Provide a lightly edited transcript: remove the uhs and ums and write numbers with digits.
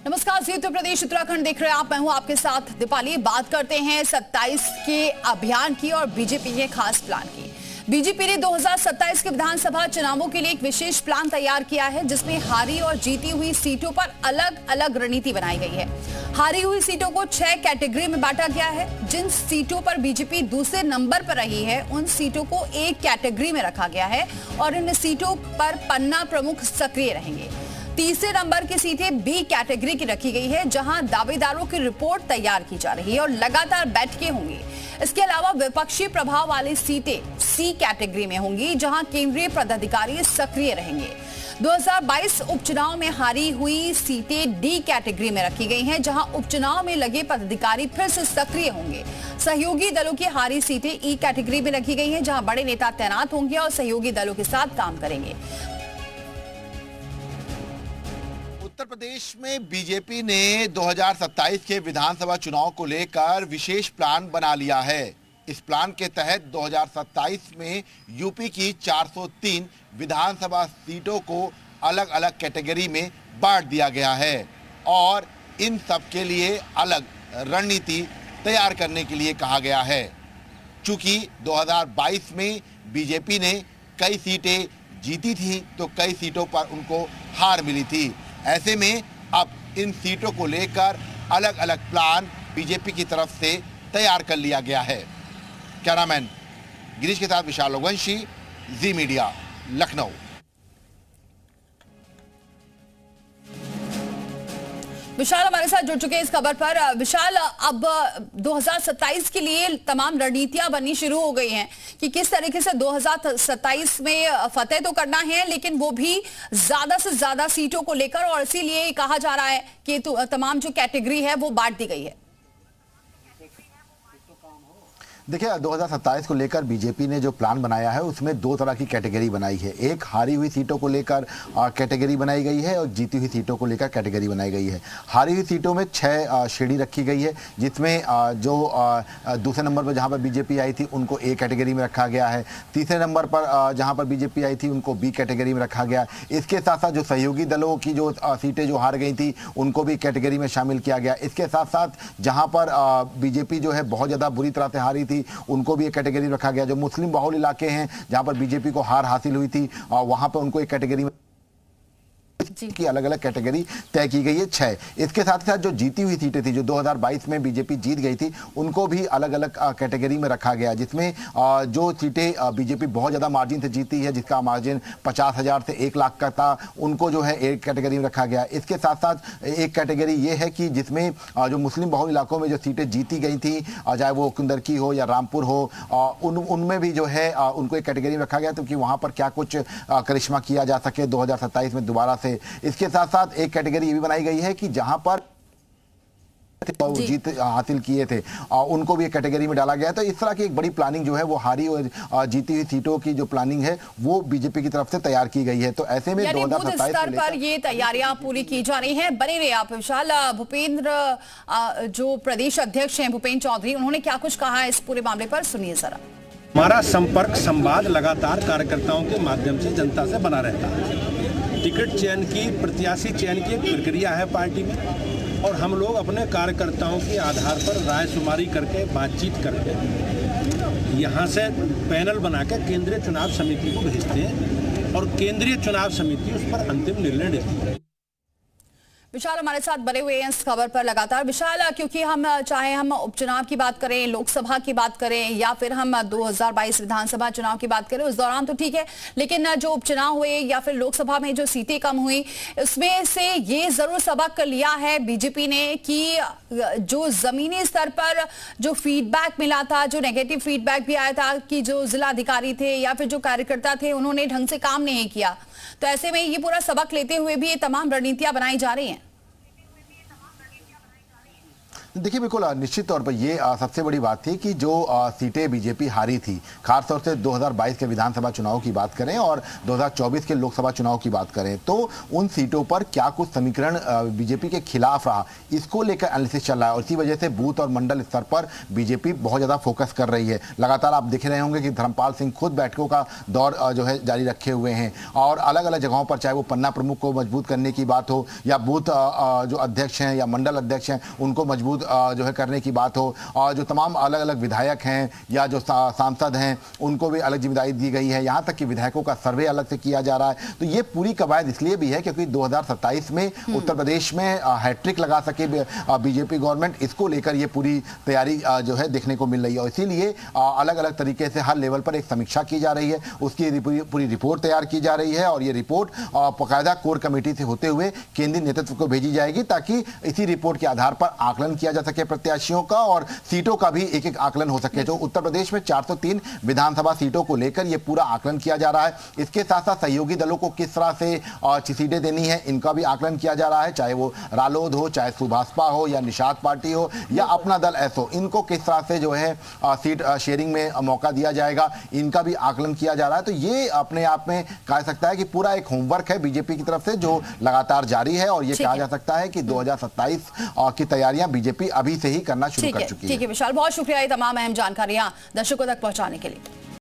नमस्कार, जी उत्तर प्रदेश उत्तराखंड देख रहे हैं आप। मैं हूं आपके साथ दीपाली। बात करते हैं 27 के अभियान की और बीजेपी के खास प्लान की। बीजेपी ने 2027 के विधानसभा चुनावों के लिए एक विशेष प्लान तैयार किया है, जिसमें हारी और जीती हुई सीटों पर अलग अलग रणनीति बनाई गई है। हारी हुई सीटों को 6 कैटेगरी में बांटा गया है। जिन सीटों पर बीजेपी दूसरे नंबर पर रही है, उन सीटों को एक कैटेगरी में रखा गया है और इन सीटों पर पन्ना प्रमुख सक्रिय रहेंगे। तीसरे नंबर की सीटें बी कैटेगरी की रखी गई है, जहां दावेदारों की रिपोर्ट तैयार की जा रही है और लगातार बैठकें होंगी। इसके अलावा विपक्षी प्रभाव वाली सीटें सी कैटेगरी में होंगी, जहां केंद्रीय पदाधिकारी सक्रिय रहेंगे। 2022 उपचुनाव में हारी हुई सीटें डी कैटेगरी में रखी गई हैं, जहां उपचुनाव में लगे पदाधिकारी फिर से सक्रिय होंगे। सहयोगी दलों की हारी सीटें ई कैटेगरी में रखी गई हैं, जहां बड़े नेता तैनात होंगे और सहयोगी दलों के साथ काम करेंगे। उत्तर प्रदेश में बीजेपी ने 2027 के विधानसभा चुनाव को लेकर विशेष प्लान बना लिया है। इस प्लान के तहत 2027 में यूपी की 403 विधानसभा सीटों को अलग अलग कैटेगरी में बांट दिया गया है और इन सब के लिए अलग रणनीति तैयार करने के लिए कहा गया है। चूंकि 2022 में बीजेपी ने कई सीटें जीती थी तो कई सीटों पर उनको हार मिली थी। ऐसे में अब इन सीटों को लेकर अलग अलग प्लान बीजेपी की तरफ से तैयार कर लिया गया है। कैमरामैन गिरीश के साथ विशाल लोकवंशी, जी मीडिया, लखनऊ। विशाल हमारे साथ जुड़ चुके हैं इस खबर पर। विशाल, अब 2027 के लिए तमाम रणनीतियां बननी शुरू हो गई हैं कि किस तरीके से 2027 में फतेह तो करना है, लेकिन वो भी ज्यादा से ज्यादा सीटों को लेकर, और इसीलिए कहा जा रहा है कि तमाम जो कैटेगरी है वो बांट दी गई है। देखिए, 2027 को लेकर बीजेपी ने जो प्लान बनाया है उसमें दो तरह की कैटेगरी बनाई है। एक हारी हुई सीटों को लेकर कैटेगरी बनाई गई है और जीती हुई सीटों को लेकर कैटेगरी बनाई गई है। हारी हुई सीटों में 6 श्रेणी रखी गई है, जिसमें जो दूसरे नंबर पर जहां पर बीजेपी आई थी उनको ए कैटेगरी में रखा गया है। तीसरे नंबर पर जहां पर बीजेपी आई थी उनको बी कैटेगरी में रखा गया। इसके साथ साथ जो सहयोगी दलों की जो सीटें जो हार गई थी उनको भी कैटेगरी में शामिल किया गया। इसके साथ साथ जहां पर बीजेपी जो है बहुत ज़्यादा बुरी तरह से हारी उनको भी एक कैटेगरी रखा गया। जो मुस्लिम बहुल इलाके हैं जहां पर बीजेपी को हार हासिल हुई थी वहां पर उनको एक कैटेगरी में की अलग अलग कैटेगरी तय की गई है 6। इसके साथ साथ जो जीती हुई सीटें थी जो 2022 में बीजेपी जीत गई थी उनको भी अलग अलग कैटेगरी में रखा गया, जिसमें जो सीटें बीजेपी बहुत ज़्यादा मार्जिन से जीती है, जिसका मार्जिन 50,000 से 1 लाख का था, उनको जो है एक कैटेगरी में रखा गया। इसके साथ साथ एक कैटेगरी ये है कि जिसमें जो मुस्लिम बहुल इलाकों में जो सीटें जीती गई थी, चाहे वो कुंदरकी हो या रामपुर हो, उनमें भी जो है उनको एक कैटेगरी में रखा गया, तो कि वहाँ पर क्या कुछ करिश्मा किया जा सके 2027 में दोबारा से। इसके साथ साथ एक कैटेगरी ये भी बनाई गई है कि जहां पर जीत हासिल किए थे उनको भी एक कैटेगरी में डाला गया है। तो इस तरह की एक बड़ी प्लानिंग जो है वो हारी और जीती हुई सीटों की जो प्लानिंग है वो बीजेपी की तरफ से तैयार की गई है। तो ऐसे में 2027 स्तर पर ये तैयारियां पूरी की जा रही हैं। बने रहे आप विशाल। भूपेंद्र जो प्रदेश अध्यक्ष हैं भूपेंद्र चौधरी, उन्होंने क्या कुछ कहा है इस पूरे मामले पर, सुनिए जरा। हमारा संपर्क संवाद लगातार कार्यकर्ताओं के माध्यम से जनता से बना रहता है। टिकट चयन की, प्रत्याशी चयन की एक प्रक्रिया है पार्टी में, और हम लोग अपने कार्यकर्ताओं के आधार पर रायशुमारी करके, बातचीत करके यहाँ से पैनल बना के केंद्रीय चुनाव समिति को भेजते हैं और केंद्रीय चुनाव समिति उस पर अंतिम निर्णय लेती है। विशाल हमारे साथ बने हुए हैं इस खबर पर लगातार। विशाल, क्योंकि हम चाहे हम उपचुनाव की बात करें, लोकसभा की बात करें या फिर हम 2022 विधानसभा चुनाव की बात करें, उस दौरान तो ठीक है, लेकिन जो उपचुनाव हुए या फिर लोकसभा में जो सीटें कम हुई, उसमें से ये जरूर सबक लिया है बीजेपी ने कि जो जमीनी स्तर पर जो फीडबैक मिला था, जो नेगेटिव फीडबैक भी आया था कि जो जिला अधिकारी थे या फिर जो कार्यकर्ता थे उन्होंने ढंग से काम नहीं किया, तो ऐसे में ये पूरा सबक लेते हुए भी ये तमाम रणनीतियां बनाई जा रही हैं। देखिए बिल्कुल निश्चित तौर पर ये सबसे बड़ी बात थी कि जो सीटें बीजेपी हारी थी, खासतौर से 2022 के विधानसभा चुनाव की बात करें और 2024 के लोकसभा चुनाव की बात करें, तो उन सीटों पर क्या कुछ समीकरण बीजेपी के खिलाफ रहा, इसको लेकर एनालिसिस चल रहा है। और इसी वजह से बूथ और मंडल स्तर पर बीजेपी बहुत ज़्यादा फोकस कर रही है। लगातार आप देख रहे होंगे कि धर्मपाल सिंह खुद बैठकों का दौर जो है जारी रखे हुए हैं और अलग अलग जगहों पर, चाहे वो पन्ना प्रमुख को मजबूत करने की बात हो या बूथ जो अध्यक्ष हैं या मंडल अध्यक्ष हैं उनको मजबूत जो है करने की बात हो, और जो तमाम अलग अलग विधायक हैं या जो सांसद हैं उनको भी अलग जिम्मेदारी दी गई है। यहाँ तक कि विधायकों का सर्वे अलग से किया जा रहा है। तो ये पूरी कवायद इसलिए भी है क्योंकि 2027 में उत्तर प्रदेश में हैट्रिक लगा सके बीजेपी गवर्नमेंट, इसको लेकर ये पूरी तैयारी जो है देखने को मिल रही है। और इसीलिए अलग अलग तरीके से हर लेवल पर एक समीक्षा की जा रही है, उसकी पूरी रिपोर्ट तैयार की जा रही है और ये रिपोर्ट बाकायदा कोर कमेटी से होते हुए केंद्रीय नेतृत्व को भेजी जाएगी ताकि इसी रिपोर्ट के आधार पर आकलन किया जा सके प्रत्याशियों का और सीटों का भी एक एक आकलन हो सके। जो उत्तर प्रदेश में 403 विधानसभा सीटों को लेकर यह पूरा आकलन किया जा रहा है। इसके साथ साथ सहयोगी दलों को किस तरह से सीटें देनी है इनका भी आकलन किया जा रहा है, चाहे वो रालोद हो, चाहे सुभाषपा हो या निषाद पार्टी हो या अपना दल ऐसो, इनको किस तरह से जो है सीट शेयरिंग में मौका दिया जाएगा, इनका भी आकलन किया जा रहा है। तो ये अपने आप में कह सकता है कि पूरा एक होमवर्क है बीजेपी की तरफ से जो लगातार जारी है और ये कहा जा सकता है कि 2027 की तैयारियां बीजेपी अभी से ही करना शुरू कर चुकी है। ठीक है विशाल, बहुत शुक्रिया ये तमाम अहम जानकारियां दर्शकों तक पहुंचाने के लिए।